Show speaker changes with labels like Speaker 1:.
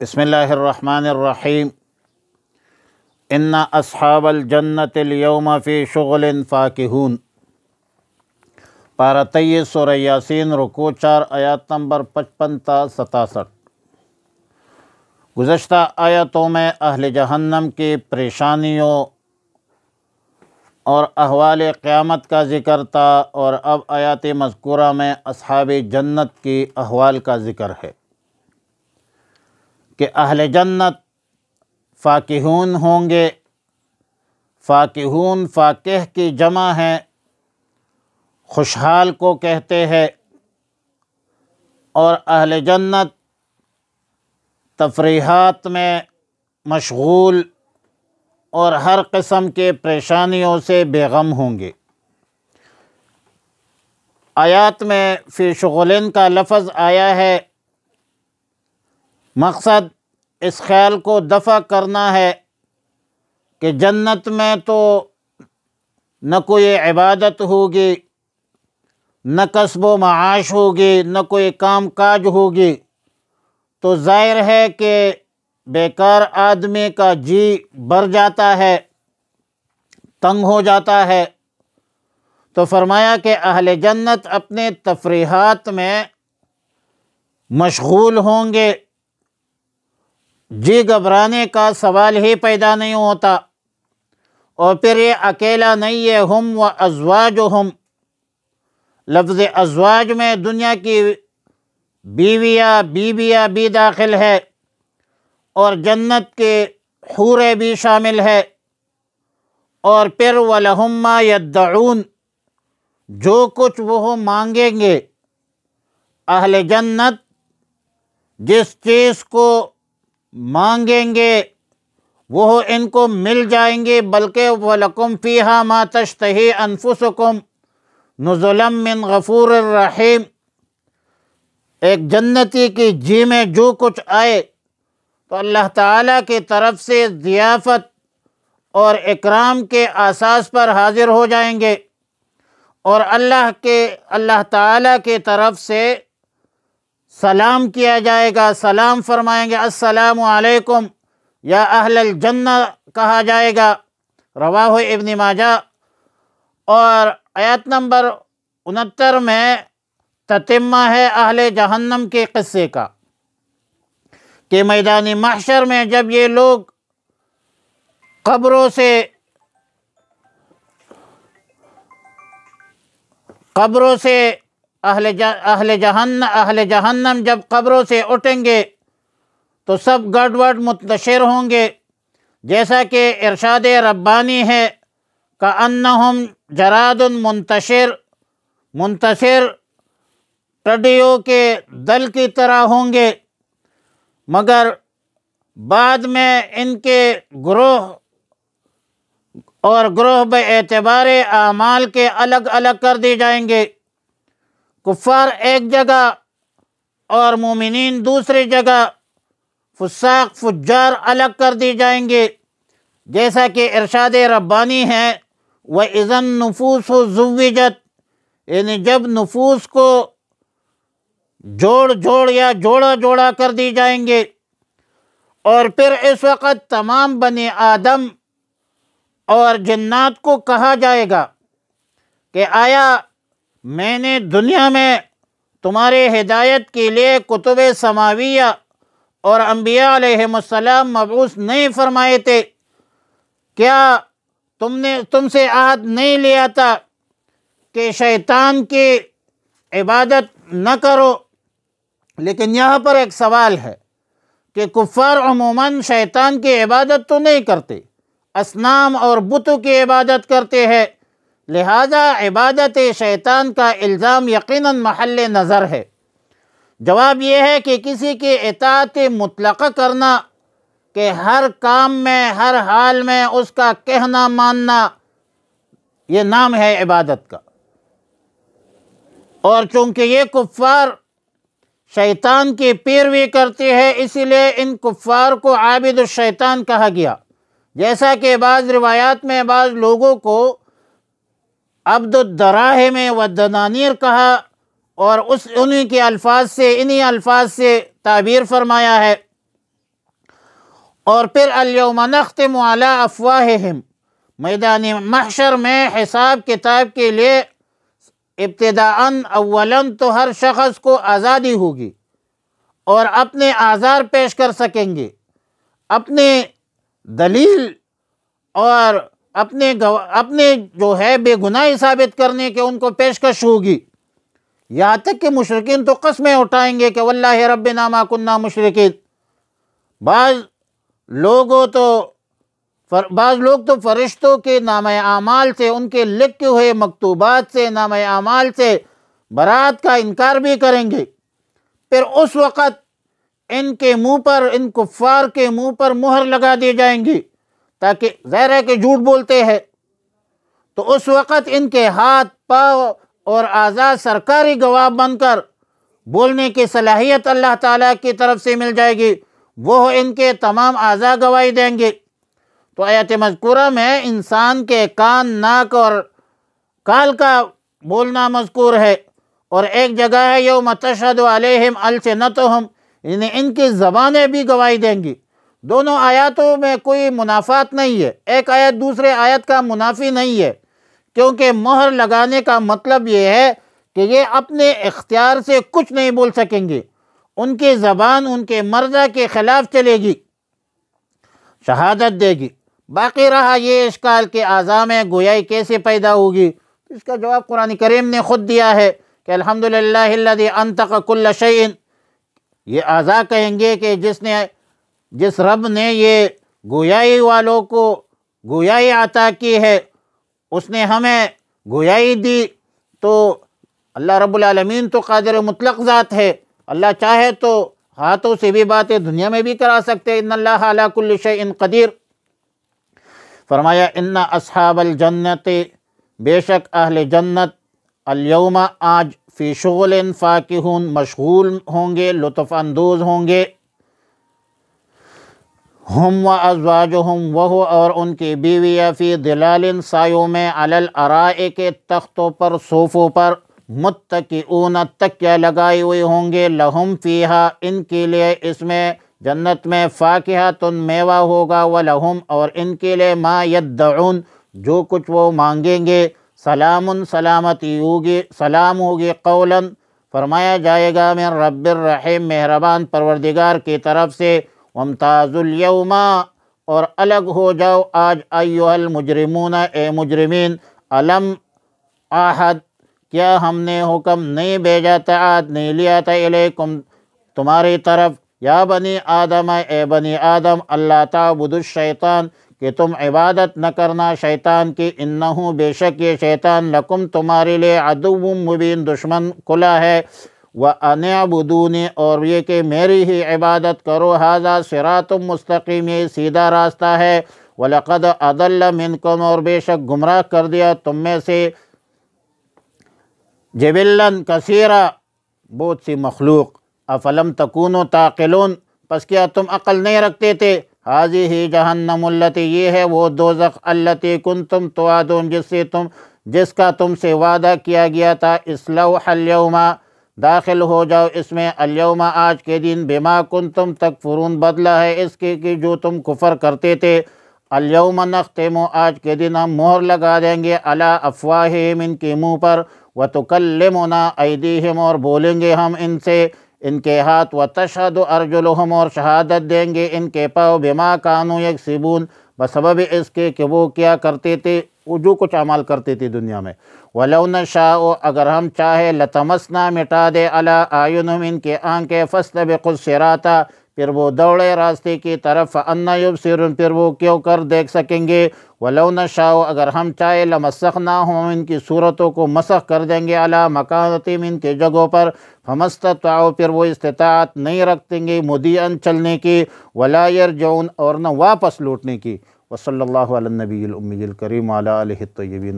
Speaker 1: بسم اللہ الرحمن الرحیم ان اصحاب الجنت اليوم فی شغل فاکہون۔ پارہ 23 سورہ یاسین، رکوع 4، آیات نمبر 55 تا 67۔ گزشتہ آیتوں میں اہل جہنم کی پریشانیوں اور احوال قیامت کا ذکر تھا، اور اب آیات مذکورہ میں اصحاب جنت کی احوال کا ذکر ہے کہ اہل جنت فاکہون ہوں گے۔ فاکہون فاکہ کی جمع ہے، خوشحال کو کہتے ہیں، اور اہل جنت تفریحات میں مشغول اور ہر قسم کے پریشانیوں سے بے غم ہوں گے۔ آیات میں فی شغلن کا لفظ آیا ہے، مقصد اس خیال کو دفع کرنا ہے کہ جنت میں تو نہ کوئی عبادت ہوگی، نہ کسب و معاش ہوگی، نہ کوئی کام کاج ہوگی، تو ظاہر ہے کہ بیکار آدمی کا جی بھر جاتا ہے، تنگ ہو جاتا ہے۔ تو فرمایا کہ اہل جنت اپنے تفریحات میں مشغول ہوں گے، جی گھبرانے کا سوال ہی پیدا نہیں ہوتا۔ اور پھر یہ اکیلا نہیں ہے، ہم و ازواجہم، لفظ ازواج میں دنیا کی بیویاں بھی داخل ہے، اور جنت کے حوریں بھی شامل ہے۔ اور پھر وَلَهُمْ مَا يَدَّعُونَ، جو کچھ وہ مانگیں گے، اہل جنت جس چیز کو مانگیں گے وہ ان کو مل جائیں گے، بلکہ وَلَكُمْ فِيهَا مَا تَشْتَهِي أَنفُسُكُمْ نُزُلًا مِّن غَفُورٍ رَحِيمٍ۔ ایک جنتی کی جی میں جو کچھ آئے تو اللہ تعالیٰ کی طرف سے ضیافت اور اکرام کے اساس پر حاضر ہو جائیں گے، اور اللہ تعالیٰ کی طرف سے سلام کیا جائے گا، سلام فرمائیں گے، السلام علیکم یا اہل الجنہ کہا جائے گا، رواہ ابن ماجہ۔ اور آیت نمبر 69 میں تتمہ ہے اہل جہنم کے قصے کا، کہ میدان محشر میں جب یہ لوگ قبروں سے اہل جہنم جب قبروں سے اٹھیں گے تو سب گڑبڑ منتشر ہوں گے، جیسا کہ ارشاد ربانی ہے، کأنہم جراد منتشر ٹڈیوں کے دل کی طرح ہوں گے، مگر بعد میں ان کے گروہ بے اعتبار اعمال کے الگ الگ کر دی جائیں گے۔ کفار ایک جگہ اور مومنین دوسری جگہ، فساق فجار الگ کر دی جائیں گے، جیسا کہ ارشاد ربانی ہے، وَإِذَا النُّفُوسُ زُوِّجَتْ، یعنی جب نفوس کو جوڑ یا جوڑا کر دی جائیں گے۔ اور پھر اس وقت تمام بنی آدم اور جنات کو کہا جائے گا کہ آیا میں نے دنیا میں تمہارے ہدایت کے لیے کتب سماویہ اور انبیاء علیہم السلام مبعوث نہیں فرمائے تھے؟ کیا تم سے عہد نہیں لیا تھا کہ شیطان کی عبادت نہ کرو؟ لیکن یہاں پر ایک سوال ہے کہ کفار عموماً شیطان کی عبادت تو نہیں کرتے، اصنام اور بتوں کی عبادت کرتے ہیں، لہذا عبادت شیطان کا الزام یقیناً محل نظر ہے۔ جواب یہ ہے کہ کسی کی اطاعت مطلقہ کرنا، کہ ہر کام میں ہر حال میں اس کا کہنا ماننا، یہ نام ہے عبادت کا۔ اور چونکہ یہ کفار شیطان کی پیروی کرتے ہیں، اسی لیے ان کفار کو عابد الشیطان کہا گیا، جیسا کہ بعض روایات میں بعض لوگوں کو عبد الدراہم والدنانیر کہا، اور انہی الفاظ سے تعبیر فرمایا ہے۔ اور پھر الیوم نختم علی افواہہم، میدان محشر میں حساب کتاب کے لیے ابتداءً اولاً تو ہر شخص کو آزادی ہوگی اور اپنے آثار پیش کر سکیں گے، اپنے دلیل اور اپنے جو ہے بے گناہی ثابت کرنے کے ان کو پیشکش ہوگی، یہاں تک کہ مشرکین تو قسمیں اٹھائیں گے کہ واللہ ربنا ما کننا مشرکین۔ بعض لوگ تو فرشتوں کے نامہ اعمال سے، ان کے لکھے ہوئے مکتوبات سے، نامہ اعمال سے برات کا انکار بھی کریں گے۔ پھر اس وقت ان کے منہ پر، ان کفار کے منہ پر مہر لگا دی جائیں گی، تاکہ ظاہر ہے کہ جھوٹ بولتے ہیں، تو اس وقت ان کے ہاتھ، پاؤں اور اعضاء سرکاری گواہ بن کر بولنے کی صلاحیت اللہ تعالیٰ کی طرف سے مل جائے گی، وہ ان کے تمام اعضاء گواہی دیں گے۔ تو آیت مذکورہ میں انسان کے کان، ناک اور کال کا بولنا مذکور ہے، اور ایک جگہ ہے یوم تشہد علیہم السنتہم، یعنی ان کی زبانیں بھی گواہی دیں گی۔ دونوں آیاتوں میں کوئی منافات نہیں ہے، ایک آیت دوسرے آیت کا منافی نہیں ہے، کیونکہ مہر لگانے کا مطلب یہ ہے کہ یہ اپنے اختیار سے کچھ نہیں بول سکیں گے، ان کی زبان ان کے مرضی کے خلاف چلے گی، شہادت دے گی۔ باقی رہا یہ اشکال کہ اعضاء میں گویائی کیسے پیدا ہوگی، اس کا جواب قرآن کریم نے خود دیا ہے کہ الحمدللہ الذی انطق کل شیء، یہ اعضاء کہیں گے کہ جس رب نے یہ گویائی والوں کو گویائی عطا کی ہے، اس نے ہمیں گویائی دی، تو اللہ رب العالمین تو قادر مطلق ذات ہے، اللہ چاہے تو ہاتھوں سے بھی باتیں دنیا میں بھی کرا سکتے، ان اللہ علی کل شیء قدیر۔ فرمایا ان اصحاب الجنت، بے شک اہل جنت، الیوم آج، فی شغل فاکہون، مشغول ہوں گے، لطف اندوز ہوں گے، ہم و ازواجہم، وہ اور ان کی بیویاں، فی ظلال، سایوں میں، علی الارائک، تختوں پر، صوفوں پر، متکئون، تکیہ لگائے ہوئے ہوں گے، لہم فیہا، ان کے لیے اس میں جنت میں، فاکہۃ، میوہ ہوگا، ولہم، اور ان کے لیے، ما یدعون، جو کچھ وہ مانگیں گے، سلام، سلامتی ہوگی، سلام ہوگی، قولا، فرمایا جائے گا، من رب الرحیم، مہربان پروردگار کی طرف سے، وامتاز الیوم، اور الگ ہو جاؤ آج، ایھا المجرمون، اے مجرمین، الم آحد، کیا ہم نے حکم نہیں بھیجا تھا، عہد نہیں لیا تھا، الیکم، تمہاری طرف، یا بنی آدم، اے بنی آدم، اللہ تعبدوا الشیطان، کہ تم عبادت نہ کرنا شیطان کی، انہ، بے شک یہ شیطان، لکم، تمہارے لیے، عدو مبین، دشمن کھلا ہے، وَأَنِ اعْبُدُونِ، اور یہ کہ میری ہی عبادت کرو، ھذا صراط مستقیم، یہ سیدھا راستہ ہے، وَلَقَدْ أَضَلَّ مِنْکُمْ، اور بے شک گمراہ کر دیا تم میں سے، جبلاً کثیرا، بہت سی مخلوق، افلم تکونوا تعقلون، پس کیا تم عقل نہیں رکھتے تھے، ھذہ جہنم التی، یہ ہے وہ دوزخ، التی کنتم توعدون، جس کا تم سے وعدہ کیا گیا تھا، اصلوھا اليوم، داخل ہو جاؤ اس میں، الیوم، آج کے دن، بما کنتم تکفرون، بدلہ ہے اس کے کہ جو تم کفر کرتے تھے، الیوم نختم، آج کے دن ہم مہر لگا دیں گے، علی افواہہم، ان کے منہ پر، وتکلمنا ایدیہم، اور بولیں گے ہم ان سے، ان کے ہاتھ، وتشہد ارجلہم، اور شہادت دیں گے ان کے پاؤں، بما کانوا یکسبون، بسبب اس کے کہ وہ کیا کرتے تھے، وہ جو کچھ عمل کرتے تھے دنیا میں، وَلَوْ نَشَاءُ، اگر ہم چاہے، لَطَمَسْنَا، مٹا دے، عَلَىٰ أَعْيُنِهِمْ، ان کے آنکھیں، فَاسْتَبِقُوا الصِّرَاطَ، پھر وہ دوڑے راستے کی طرف، فَأَنَّىٰ يُبْصِرُونَ، پھر وہ کیوں کر دیکھ سکیں گے، وَلَوْ نَشَاءُ، اگر ہم چاہے، لَمَسَّخْنَاهُمْ، ان کی صورتوں کو مسخ کر دیں گے، عَلَىٰ مَكَانَتِهِمْ، ان کے جگہوں پر، فَمَا اسْتَطَاعُوا، پھر وہ استطاعت نہیں رکھیں گے، مُضِيًّا، چلنے کی، وَلَا يَرْجِعُونَ، اور نہ واپس لوٹنے کی۔ وصلی اللہ علی النبی الأمی الکریم وعلی آلہ الطیبین